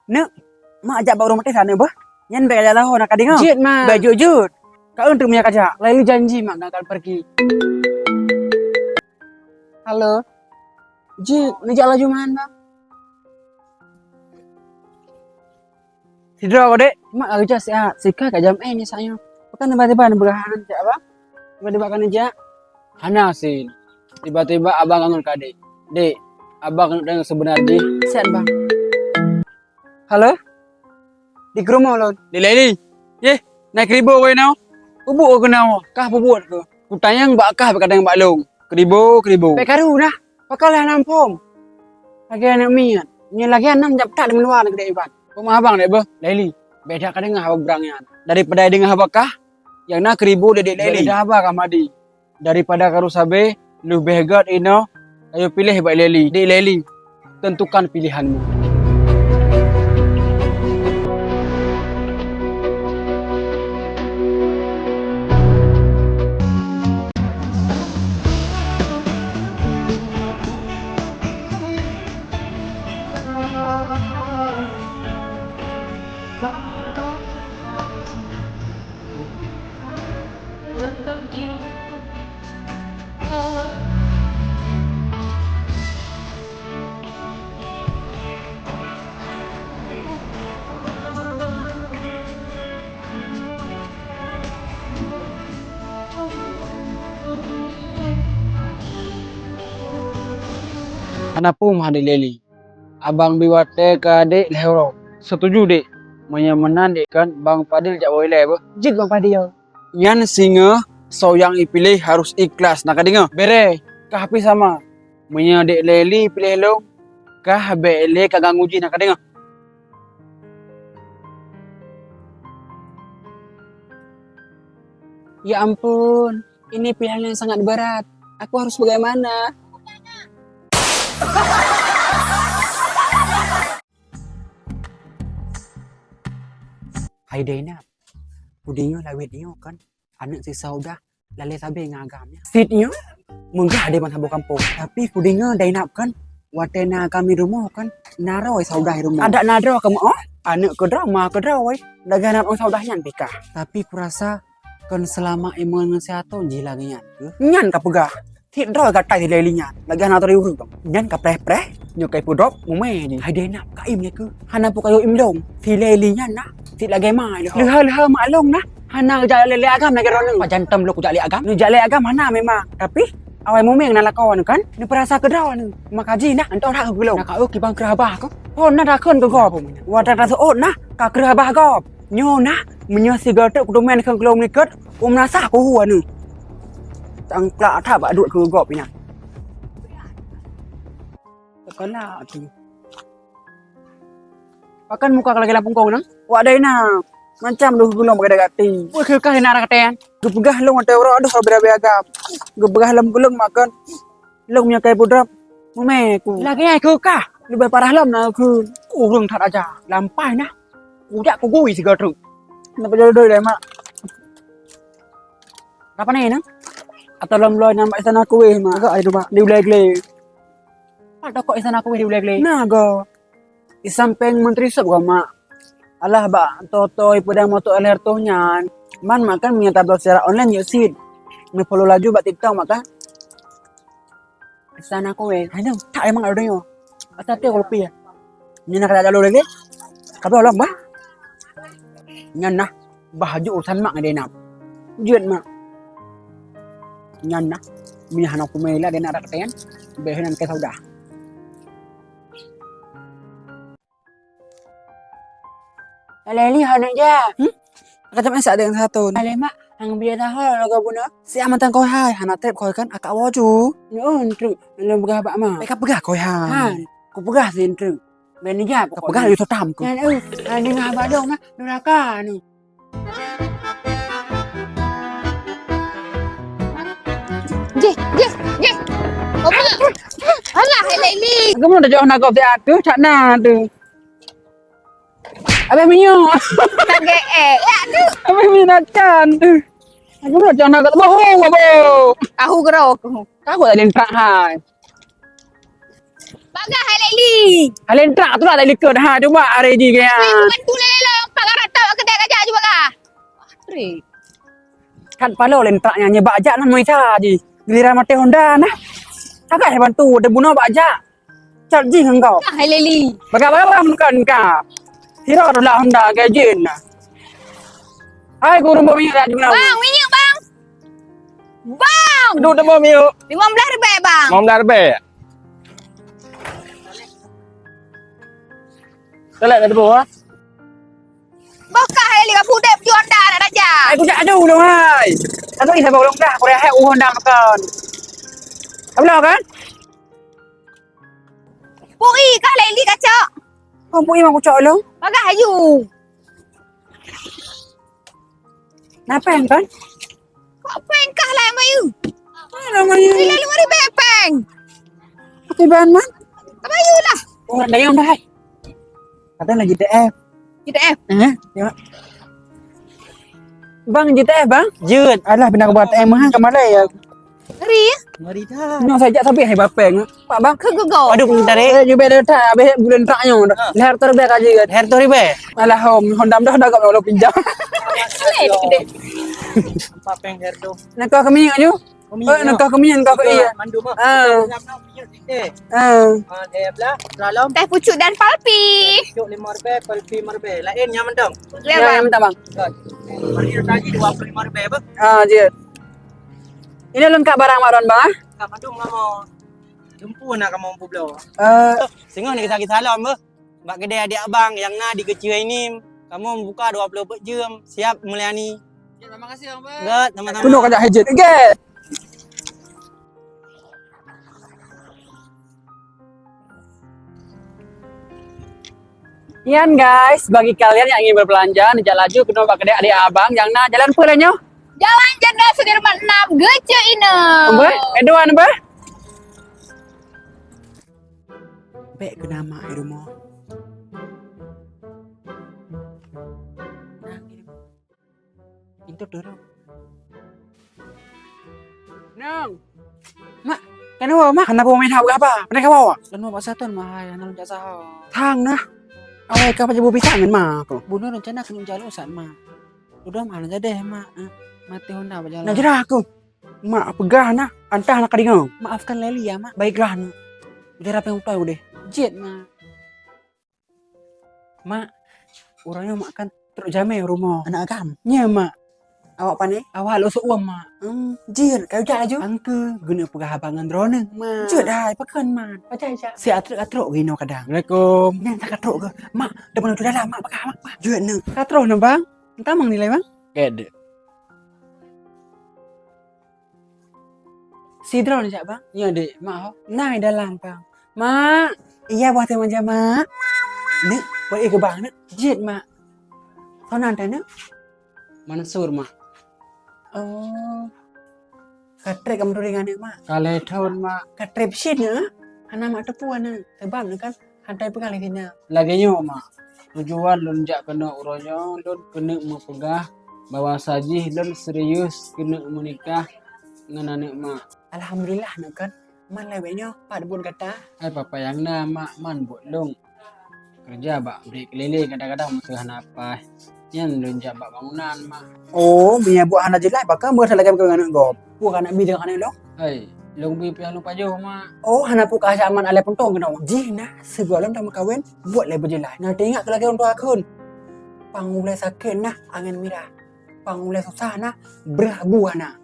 Nek, mak ajak bawa rumah sana bah. Nyan bela tahu nak kadang. Jit mak. Baju jut. Kau untuk punya kaca. Lalu janji mak gak akan pergi. Halo. Jit, ngejak laju mana? Tidur kau dek. Mak lagi jas ya. Sika gak jam nya sayang. Bukan tiba-tiba ada berhanan aja apa? Tiba-tiba kan aja. Hana sih. Tiba-tiba abang nganggur ke adik. Dek, abang yang sebenarnya. Sehat bang. Halo. Di rumah lo. Di Leli. Ye, naik ribu kau nau. Bubuk kau nau. Kah bubuat ke? Kutanya mbak kah berkata mbak long. Keribu. Pekaru nah. Pakalah nampom. Lagi anak mian. Ni lagi anak jap tak di luar negeri ibat. Rumah abang dek bah. Leli. Beda kadang ngah abang berangnya. Daripada dengan abang kah. Yang nak keribu dedek Leli. Beda abang kamadi. Daripada karusabe. Lu behegat ino. Ayo pilih baik Leli. Dek Leli. Tentukan pilihanmu. Anapun hadir Leli. Abang biwate ke adik lehoro. Setuju dek. Menyemenan dek kan Bang Padil jak boleh apa? Jit bang Padil. Yan singa so yang ipilih harus ikhlas. Nak dengar? Bere. Kah api sama. Menya dek Leli pilih lo. Kah bele kagak nguji nak dengar? Ya ampun. Ini pilihan yang sangat berat. Aku harus bagaimana? Hai Dena. Pudinyo lawit nyo kan. Anak si Saudah. Lalai sabi ngagamnya. Fitnyo. Munggah ada bang kampung. Tapi pudinyo Dena kan. Watena kami rumah kan. Naro Saudah rumah. Ada naro kamu oh. Anak kedrama kedrawai. Daganap on Saudahnya pika. Tapi kurasa kan selama imun sehaton jila nyan. Nyan kapegah. Tidro gatai di lelinya. Lagi anak tori urut. Nyan kapreh-preh. Nyokai pudrop mume ni. Hai Dena kaim ni ke. Hana pukayo imdong. Ti lelinya nak. Ti lagi mai le. Leha maklong nah. Hana jak lele agam nak roneng. Pajantam lu jak le agam. Nu jak le agam hana memang. Tapi awai mume nak lakawan kan. Ni perasa kedraw ni. Makaji nah antau hak gulong. Nak au ki bang kerabah ko. Oh nah dah keun ke gop. Wadah rasa oh nah ka kerabah gop. Nyo nah menyo sigaret kudumen kang glom ni ket. Nasa ko huwa ni. Tangklak tak bak duduk ke gop ni. Tekala tu. Pakan muka lagi lampung kau nang. Wak dai na. Macam lu gulung pakai dagati. Woi kekah nak katean. Gepegah long ate ora aduh berabe agam. Gepegah lam gulung makan. Long punya kai pudrap. Mume ku. Lagi ai kekah. Lebih parah lam na ku. Urung that aja. Lampai nah. Udak ku gui siga tu. Nak jodoh dai mak. Apa ni nang? Atau lam loy nampak istana kuih mak. Agak ai tu mak. Diulai-ulai. Ada kok istana kuih diulai-ulai. Nah go. Isampeng menteri sub gua mak. Alah ba toto ipudang moto aler tuh nyan. Man makan punya tablet secara online yuk sit. Nge-follow laju ba TikTok maka. Istana kuih. Ayo tak emang ada yo. Atati ko lupi ya. Ni nak ada lagi. Kabel lah bah. Nyan nah baju urusan mak ngadena. Jeut mak. Nyan nah minah nak kumela dena ada katean. Behenan ke Saudah. Leli hana ja. Kata masa ada yang satu. Ale mak hang biar tahu lagu buna. Si aman koi hai, hana tep koi kan akak waju. Nyun tru. Belum begah bak mak. Mereka pegah koi hai. Ha. Ku begah sin tru. Beni ja Kau pegahอยู่tam ku. Kan ani ngah bak dong nah. Neraka ni. Je. Apa? Alah, hai Laili. Kamu dah jauh nak kau tiap tu, cak na tu. Abang minyo. Tak geek. Ya, aduh. Abang minat kan tu. Kamu dah jauh nak kau bohong apa? Aku gerok. Kau tak ada yang tak hai. Bagai hai Laili. Halen tak tu lah tak likut ha cuba hari ni ke. Bantu Laili lah. Pagar tak kedai kerja juga kah? Tri. Kan palo lentrak nyanyi bajak nan moi sa ji. Giliran mate Honda nah. Takkan bantu de bunuh bajak. Cat ji engkau. Hai Laili. Bagaimana kan ka? Hira dah Honda ke jin nah. Hai guru bumi kat di mana? Bang, minyak bang. Bang. Duk dah bom yuk. RM15 bang. Mau dah lebih. Telak kat debu ah. Bokah hai Laili kapu dep Honda nak raja. Ai ku jak adu dong hai. Satu ni saya bolong dah. Kau dah hai Honda makan. Apa kan? Pui kah Laili kacak. Kau punya aku cok long. Bagai hayu. Napa kan? Kok peng kah lah mayu. Namanya. Laili RM5 peng. Pakai bahan man. Kabayu lah. Orang dah yang dah hai. Katanya lagi TF. GTF. Ya. Bang JTF bang. Jut. Alah bina buat TM hang ke Malay ya. Ngeri ya. Mari dah. Nyok saja tapi hai bapeng. Pak bang. Kegegau. Aduh bentar eh. Eh you better tak habis bulan tak nyo. Leher terbaik aja kan. Her tu ribe. Alah Honda dah gak lo pinjam. Laili gede. Apa peng her tu? Nak kau kami aja. Nak kau kami kau iya. Mandu mah. Ah. Eh. Ah. Ada belah. Dalam Teh pucuk dan palpi. cuk 5 ribe, pelpi 5 ribe. Lain yang mendong. Ya Ya bang. minta bang. Mari tadi 25 ribe apa? Ah jit. Ini lengkap barang mak don bang. Kak mandung lah mau. Jumpu nak kamu mampu belau. Sengah ni kisah salam ber. Bak kedai adik abang yang na di kecil ini. Kamu buka 24 jam. Siap melayani. Terima kasih bang. Enggak, sama-sama. Kuno kajak hijit. Okey. Yan guys, bagi kalian yang ingin berbelanja, nejak laju kuno bak kedai adik abang yang na jalan pulanyo. Jalan Jenderal Sudirman 6 Gece Ine. Ambe, edoan ambe. Bek ke nama rumah. Itu dulu. Nang. Mak, kenapa mak? Kenapa main hau apa? Mereka bawa. Lan mau pasatun mah ya nang jasa. Thang nah. Awai ka pajabu pisang ngan mak aku. Bunuh rencana kan jalan usan mak. Udah mana jadi mak. Mati Honda berjalan. Nah jerah aku. Mak pegah nah. Antah nak kadingau. Maafkan Leli ya mak. Baiklah nah. Biar apa yang tahu deh. Jet mak. Mak. Orangnya mak kan teruk jamai rumah. Anak agam. Nya mak. Awak pandai? Awak lo uang mak. Jir, kau jalan aja. Angke, guna pegah abangan drone mak. Jir dah, pakan mak. Pacai aja. Si atruk gino kadang. Assalamualaikum. Nang tak atruk ke? Mak, dah pernah tu dalam mak pakai mak. Jir nang. Atruk nang bang. Entah mang nilai bang. Gede. Si drone siap bang? Ya dek, mak ho. Nai dalam bang. Mak, iya buat teman jam mak. Nek, buat ke bang nek. Jir mak. Kau nanti nek? Mansur mak. Oh. Katrek kamu dengan nek mak. Kale tahun mak. Katrep sih nek. Anak mak tepuan nek. Sebab nek kan hantai pengali sini. Lagi nyo mak. Tujuan lunjak kena uronyo, lun kena mepegah bawa saji lun serius kena menikah dengan anak mak. Alhamdulillah nek kan. Man lewenya pada pun kata. Hai papa yang na mak man buat lung. Kerja bak beri keliling kadang-kadang masih apa. Yan lunjak bak bangunan mak. Oh, biar buat anak jelai bakal buat salah kau dengan anak gop. Buat anak bi dengan anak lo. Hai, lung bi piang lupa jauh mak. Oh, anak pun kasih aman alai pun tong kena. Jina sebelum tak kawin buat le berjelai. Nanti ingat kalau orang tua akun. Pangulai sakit nah angin merah. Pangulai susah nah berabu anak.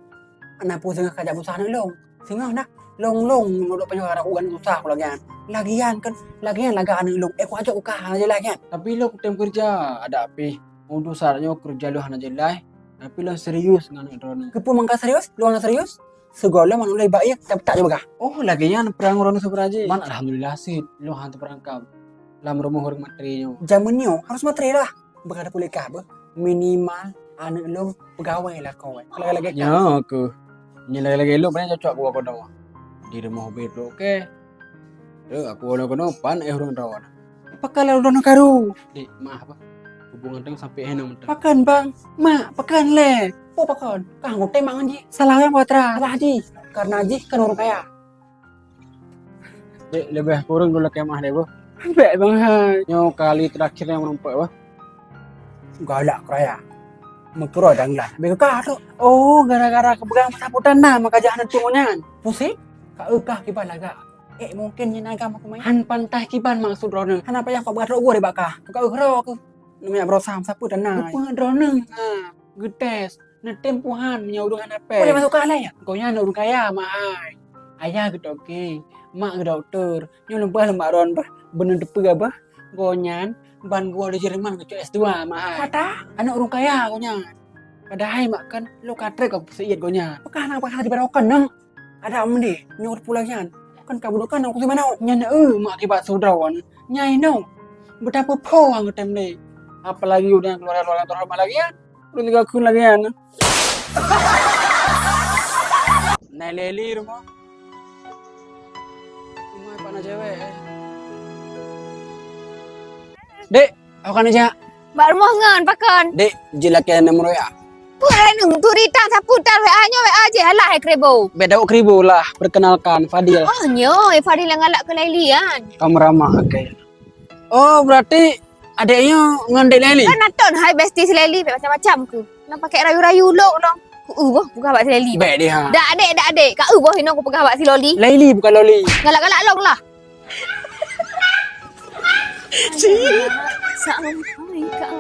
Anak pun sengah kajak susah nak long. Sengah nah long nuduk penjara ugan susah lagian. Lagian laga anak long. Aku ajak ukah aja lagi. Tapi lo tem kerja ada api. Untuk saatnya kerja lo hana jelai. Tapi lo serius dengan anak drone. Kepu mangka serius? Lu anak serius? Segala manulai baik tapi tak juga. Oh lagian perang orang superaji. Man alhamdulillah sih lo hantu perangkap. Lam rumah orang materinya. Zamannya harus materi lah. Berkata boleh kah? Minimal anak lo pegawai lah kau. Lagi-lagi Ya aku. Lagi lo banyak cocok gua kono. Di rumah hobi lo oke. Aku kono pan orang rawan. Pakai lalu dono karu. Di maaf apa? Hubungan dengan sampai henang mentah. Pakan bang, mak pakan le. Oh pakan, kah ngote mangan ji. Salahnya buat salah ji. Karena ji kan orang kaya. Dek, lebih kurang dulu kemah deh, Bu. Bek bang hai. Nyo kali terakhir yang menumpuk, Bu. Galak keraya. Mengkero dan lah. Bega karo. Oh, gara-gara kepegang saputan nah maka jangan tungunyan. Pusing. Kak ekah kiban laga. Mungkin yang agama aku main. Han pantah kiban maksud rono. Kenapa yang kau berado gue deh bakah? Kau ekro aku. Namanya berusaha sapu dan nah. Apa rono? Ha, getes. Netem puhan nyaudungan Kau apa? yang masuk kalah ya? Kau nya urung kaya mahai. Ayah gitu oke. Mak ke dokter. Nyo lembah lembah ron bah. Bener depe apa? Gonyan ban gua di Jerman ke S2 mahai. Kata. Anak urung kaya gonya. Padahal mak kan lu katre kok seiat gonya. Apakah anak bakal diberokan nang? Ada om deh. Nyuruh pulang yan. Kan kamu kan aku gimana? Nyana mak akibat sudrawan. Nyai no. Betapa poang tem deh. Apalagi udah keluar terhormat lagi ya. Udah 3 kun lagi ya. Naik leli rumah. Rumah apa na cewek? Dek, aku kan aja. Baru mau ngan pakan. Dek, jelak yang nomor ya. Purai nung turita saputan WA nya WA aja halah krebo. Beda kribo lah. Perkenalkan, Fadil. Oh nyo, Fadil yang ngalak ke Lailian. Kamu ramah, oke. Oh, berarti adeknya ngandek leli. Kan naton hai bestie si Laili macam-macam ku. Nak pakai rayu-rayu lok dong. Ku boh bukan bak si Laili. Baik dia. Ha. Dak adik. Kak boh hino aku pegang bak si Loli. Laili bukan loli. Galak-galak long lah. Sampai kak.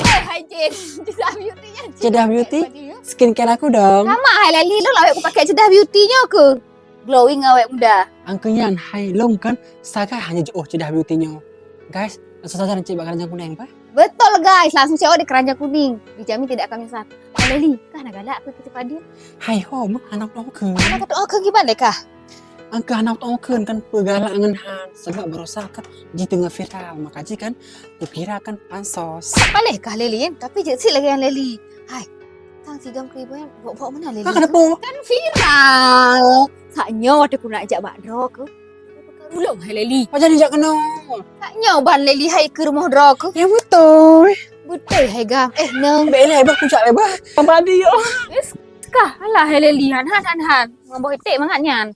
Hai Jen, cedah beauty-nya. Cedah beauty? Skincare aku dong. Sama hai Lali lo awak aku pakai cedah beauty-nya ke. Glowing awak muda. Angkenyan hai long kan. Saga hanya cedah beauty-nya. Guys, langsung saja nanti bakal jangan kuning pak. Betul guys, langsung cewek di keranjang kuning. Dijamin tidak akan menyesal. Hai Lali, kan galak aku ke Fadil. Hai ho, mak anak tong ke. Anak kata oh ke gimana kah? Angka anak tong ke kan pegalak ngan han. Sebab berusaha kan di tengah viral. Makanya kan kukira kan pansos. Boleh kah Lali kan? Tapi je lagi yang Lali. Hai, tang 3,000 yang bawa mana Lali? Kak kenapa? Kan viral. Saknya waktu aku nak ajak Mak Dro ke. Ulung hai Lali. Macam ni jak kena. Saknya ban Lali hai ke rumah Dro ke. Ya betul. Betul hai gang. Neng. Baiklah hebat ku cak lebar. Padi yo. Kah alah hai Lali han. Mambo itik mangatnya.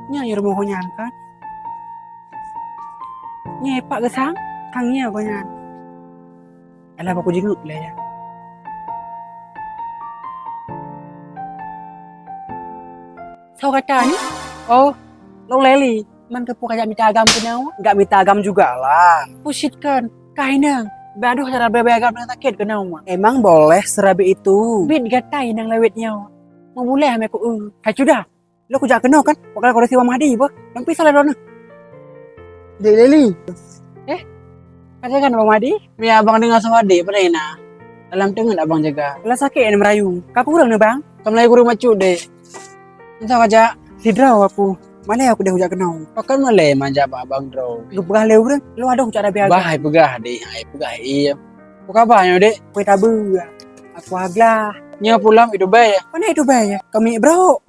Nya rumah konyan kan. Nya pak gesang. Kangnya konyan. Alah aku jenguk lah ya. Sao kata ni? Oh, lo leli. Man kepu kajak minta agam kenau? Enggak minta agam juga lah. Pusit kan. Kainang. Baduh cara beragam dengan sakit kenau mah. Emang boleh serabi itu. Bit gatai nang lewetnya. Mau boleh ame aku. Hai sudah. Lo kujak kenau kan? Wakal kau resiwa Mahdi apa? Yang pisah lah dona. Dek leli. Katakan Bang Madi, Mi abang dengar sama adik pada ina. Dalam tengah abang jaga. Kalau sakit yang merayu. Kau kurang nih bang. Kamu lagi kurang macu dek. Entah aja. Sidraw aku. Mana aku dah hujak kenau. Pakan malay manja abang draw. Lu pegah lew dah. Lu ada hujak ada biasa. Bahai pegah dek. Hai pegah iya. Buka banyak dek. Kue tabu. Aku aglah. Nya pulang itu baik ya. Mana itu bayar? Kami bro.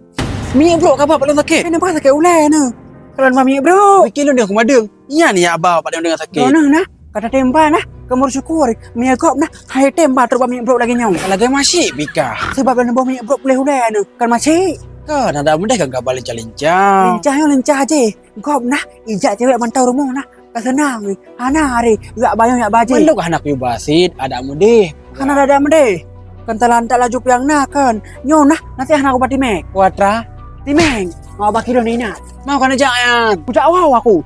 Mi bro kabar pada sakit. Kena apa sakit ulah na. Kalau mami bro. Bikin lu dia aku madeng. Iya nih abang pada dengar sakit. Dona nah. Kata tempa nah. Kamu syukur. Mi agak nah. Hai tempa terus mami bro lagi nyong. Lagi masih bika. Sebab dan mami bro boleh ulah na. Kan masih. Kan ada mudah kan gak balik lincah. Lincah je. Gop nah. Ijak cewek mantau rumah nah. Kesenang. Hana hari. Gak bayang gak baje. Menduk anak yu basit. Ada mudah. Hana ada mende. Kentalan tak laju piang nak kan. Nyo nah. Nanti anak aku pati mek. Kuatra. Timeng. Mau baki doni nak. Mau kan aja ya. Ucak awal aku.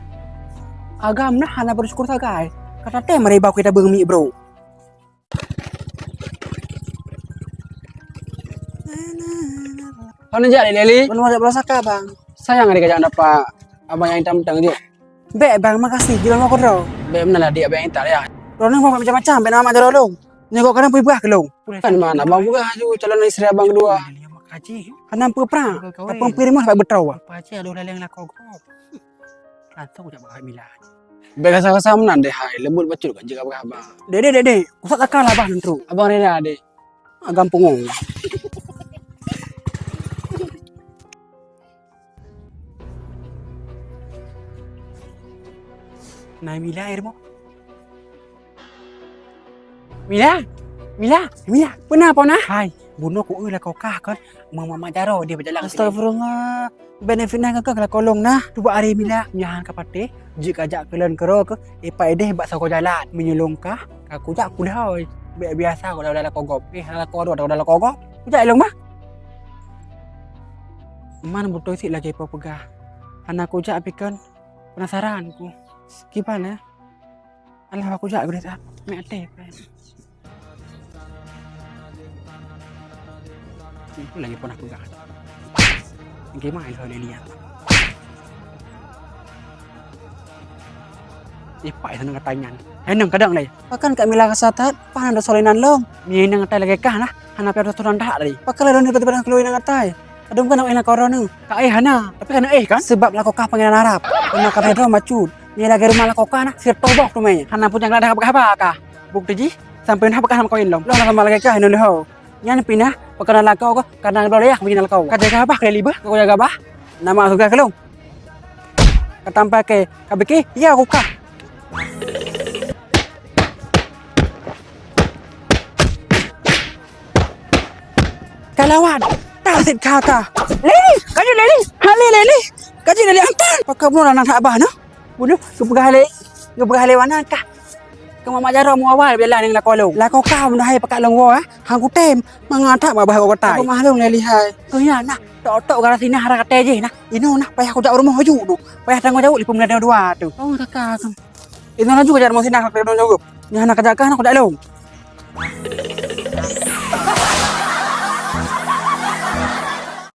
Agam nah hana bersyukur sagai. Kata teh mereba kita bengi bro. Kau aja Leli. Belum ada berasa kah bang? Sayang adik ajak dapat abang yang hitam-hitam dia. Bek bang makasih. Jalan mau kodro. Bek mana lah dia abang yang hitam ya. Rono mau macam-macam. Bek nama jero dong. Nyokok kadang pergi ke lo. Kan mana abang buka haju calon istri abang kedua. Kaji. Kadang perang. Kapang piring mah betrau. Pace ada ulah yang nak kau. Atau udah bakal bilang. Bek kasar-kasar menan deh hai. Lembut bacul kan jika abang. Dede. Usah takkan lah bah nentru. Abang Rena adik. Agam punggung. Nah, Mila air mo. Mila. Kenapa nah? Hai, bunuh ku lah kau kah kan. Mama jaro dia berjalan. Astagfirullah. Benefit nah kau kalau kolong nah. Cuba hari Mila nyahan kapate. Jika ajak kalian kero ke, ipa ide bak kau jalan menyulung kah? Aku jak aku dah oi. Biasa kau dah kogop. Hala kau dah kogop. Aku jak elong mah. Mana butuh sih lagi apa pegah. Anak aku jak pikan penasaran ku. Gimana? Alah aku jak gede tak. Mek teh. Itu lagi pun aku gak. Gimana kalau dia lihat? Ipak itu nang tanya. Nang kadang lagi. Pakan Kak Mila kasatat, pahan ada solinan long. Ni nang tai lagi kah lah. Hana pada restoran dah tadi. Pakai lalu tiba-tiba keluar nang atai. Kadang kan nak enak korang ni. Kak hana. Tapi kan kan? Sebab lah kau panggilan Arab. Kena kata itu macut. Ni lagi rumah lah kau nah. Sir tobok tu meh. Hana pun yang ada apa kah? Bukti ji. Sampai nak pakai kau long. Long nak lagi kah ini ho. Yan pinah pakanan lakaw ko kadang boleh ya begini lakaw. Kajaga apa kali liba? Kau jaga apa? Nama suka kelong. Katampa ke kabiki? Ya aku kah. Kalawan. Tasit kaka. Leli, kaji Leli. Hali Leli. Kaji Leli antar. Pakai bunuh anak abah no. Bunuh kepegale. Kepegale mana kah? Kamu majaro mu awal bila ning lakolong. Lakau kau mun hai pakai longwo hang ku tem mangata babah kau tai. Aku mahlung Leli hai. Tu ya nah. Tok gara sini hara kate je nah. Ino nah payah aku jak rumah haju tu. Payah tanggung jawab 5 menit dua tu. Oh kakak. Ino lah juga jar mau sini nak tanggung jawab. Ni anak kerja kan aku dak long.